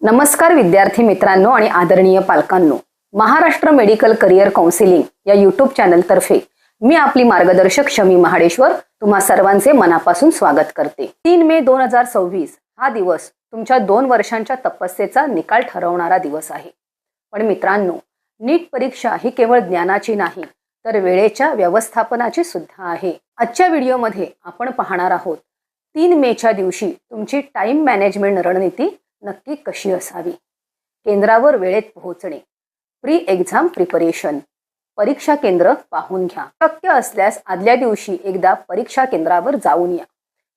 नमस्कार विद्यार्थी मित्रांनो आणि आदरणीय पालकांनो, महाराष्ट्र मेडिकल करिअर काउन्सिलिंग या यूट्यूब चॅनल तर्फे मी आपली मार्गदर्शक शमी महाडेश्वर तुम्हा सर्वांचे मनापासून स्वागत करते। 3 मे 2026 हा दिवस तुमच्या 2 वर्षांच्या तपस्येचा निकाल ठरवणारा दिवस आहे। पण मित्रांनो, नीट परीक्षा ही केवळ ज्ञानाची नाही तर वेळेच्या व्यवस्थापनाची सुद्धा आहे। आजच्या व्हिडिओमध्ये आपण पाहणार आहोत 3 मेच्या दिवशी तुमची टाइम मॅनेजमेंट रणनीती नक्की कशी असावी। केंद्रावर वेळेत पोहोचणे, प्री एक्झाम प्रिपरेशन, परीक्षा केंद्र पाहून घ्या। शक्य असल्यास आदल्या दिवशी एकदा परीक्षा केंद्रावर जाऊन या।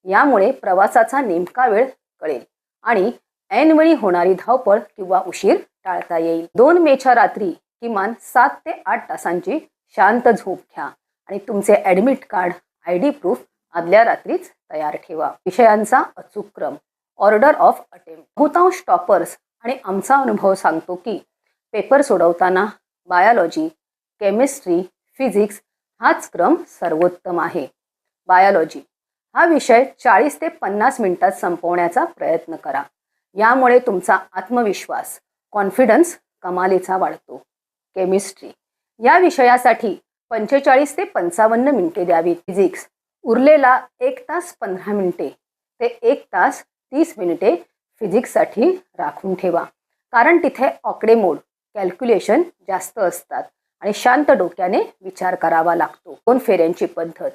यामुळे प्रवासाचा नेमका वेळ कळेल आणि ऐनवेळी होणारी धावपळ किंवा उशीर टाळता येईल। 2 मेच्या रात्री किमान 7 ते 8 तासांची शांत झोप घ्या आणि तुमचे ॲडमिट कार्ड, ID प्रूफ आदल्या रात्रीच तयार ठेवा। विषयांचा अचूक क्रम, ऑर्डर ऑफ अटेम्प्ट। बहुतांश टॉपर्स आणि आमचा अनुभव सांगतो की पेपर सोडवताना बायोलॉजी, केमिस्ट्री, फिजिक्स हाच क्रम सर्वोत्तम आहे। बायोलॉजी हा विषय 40 ते 50 मिनिटात संपवण्याचा प्रयत्न करा। यामुळे तुमचा आत्मविश्वास, कॉन्फिडन्स कमालीचा वाढतो। केमिस्ट्री या विषयासाठी 45 ते 55 मिनिटे द्यावीत। फिजिक्स उरलेला 1 तास 15 मिनिटे ते 1 तास 30 मिनिटे फिजिक्ससाठी राखून ठेवा, कारण तिथे आकडेमोड, कॅल्क्युलेशन जास्त असतात आणि शांत डोक्याने विचार करावा लागतो। 2 फेऱ्यांची पद्धत,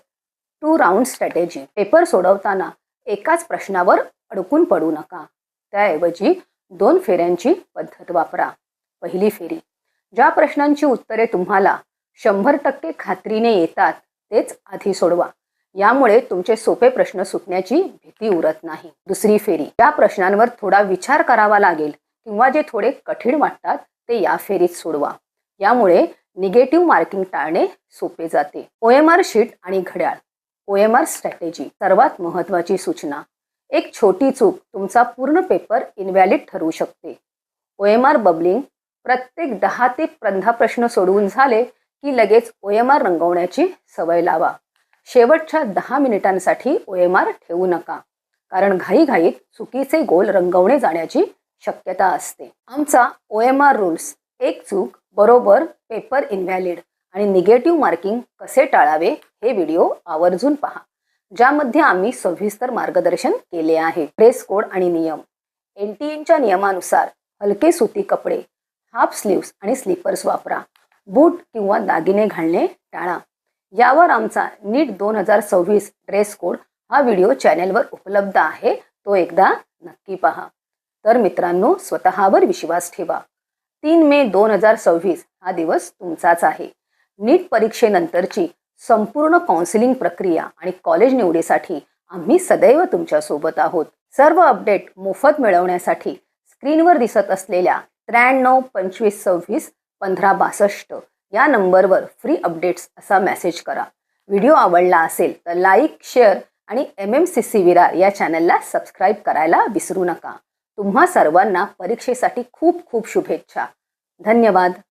2 राउंड स्ट्रॅटेजी। पेपर सोडवताना एकाच प्रश्नावर अडकून पडू नका, त्याऐवजी 2 फेऱ्यांची पद्धत वापरा। पहिली फेरी, ज्या प्रश्नांची उत्तरे तुम्हाला 100% खात्रीने येतात तेच आधी सोडवा। यामुळे तुमचे सोपे प्रश्न सुटण्याची भीती उरत नाही। दुसरी फेरी, त्या प्रश्नांवर थोडा विचार करावा लागेल किंवा जे थोडे कठीण वाटतात ते या फेरीत सोडवा। यामुळे निगेटिव्ह मार्किंग टाळणे सोपे जाते। OMR शीट आणि घड्याळ, OMR स्ट्रॅटेजी। सर्वात महत्त्वाची सूचना, एक छोटी चूक तुमचा पूर्ण पेपर इनव्हॅलिड ठरवू शकते। OMR बबलिंग, प्रत्येक 10 ते 15 प्रश्न सोडवून झाले की लगेच OMR रंगवण्याची सवय लावा। शेवटच्या 10 मिनिटांसाठी OMR ठेवू नका, कारण घाईघाईत चुकीचे गोल रंगवणे जाण्याची शक्यता असते। आमचा OMR रूल्स, एक चूक बरोबर पेपर इनव्हॅलिड आणि निगेटिव्ह मार्किंग कसे टाळावे हे व्हिडिओ आवर्जून पहा, ज्यामध्ये आम्ही सविस्तर मार्गदर्शन केले आहे। ड्रेस कोड आणि नियम, NTNच्या नियमानुसार हलके सुती कपडे, हाफ स्लीव्स आणि स्लीपर्स वापरा। बूट किंवा दागिने घालणे टाळा। यावर आमचा नीट 2026 ड्रेस कोड हा व्हिडिओ चॅनेलवर उपलब्ध आहे, तो एकदा नक्की पहा। तर मित्रांनो, स्वतःवर विश्वास ठेवा। 3 मे 2026 हा दिवस तुमचाच आहे। नीट परीक्षेनंतरची संपूर्ण काउन्सिलिंग प्रक्रिया आणि कॉलेज निवडीसाठी आम्ही सदैव तुमच्या सोबत आहोत। सर्व अपडेट मोफत मिळवण्यासाठी स्क्रीनवर दिसत असलेल्या 93 25 26 15 62 या नंबरवर फ्री अपडेट्स असा मेसेज करा। व्हिडिओ आवडला असेल तर लाईक, शेअर आणि MMCC विरार या चॅनलला सबस्क्राईब करायला विसरू नका। तुम्हा सर्वांना परीक्षेसाठी खूप खूप शुभेच्छा। धन्यवाद।